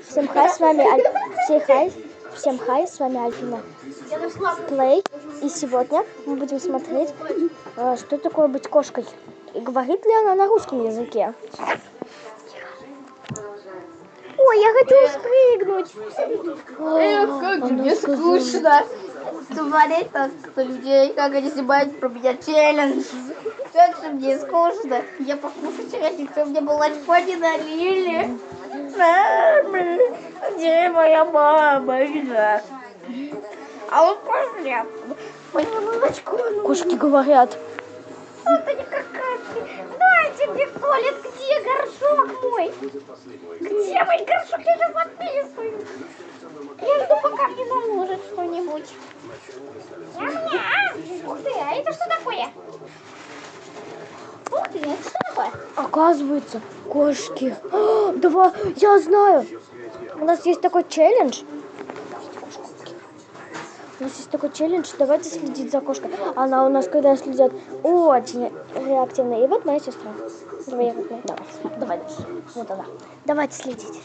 Всем хай, с вами Всем хай, с вами Альфина Плей. И сегодня мы будем смотреть, что такое быть кошкой. И говорит ли она на русском языке. Ой, я хочу спрыгнуть. Эх, как же мне скучно смотреть на людей, как они снимают про меня челлендж. Как же мне скучно. Я покушать хочу, что мне молочко не налили. Мама, где моя мама? А вот пошли. Мне молочко нужно. Кошки говорят. Это не какашки. Дайте мне в туалет, где горшок мой? Где мой горшок? Я же подписываю. Я жду, пока мне наложат что-нибудь. Ух ты, а это что такое? Ух ты, это что такое? Оказывается, кошки. Давай, я знаю. У нас есть такой челлендж. Давайте следить за кошкой. Она у нас, когда следят, очень реактивная. И вот моя сестра. Давай. Дальше. Вот она. Давайте следить.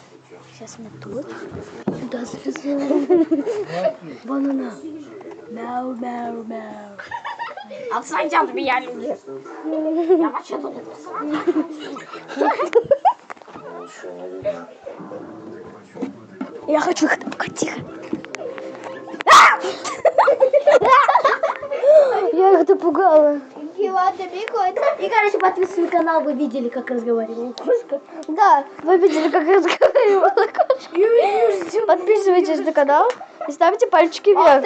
Сейчас мы тут. Сюда залезу. Вон она. Мяу. Отстаньте от меня, люди. Я вообще тут Я хочу их только тихо. Я их допугала. И, короче, подписывай канал, вы видели, как разговаривала кошка. Да, вы видели, как разговаривала кошка. Подписывайтесь на канал и ставьте пальчики вверх.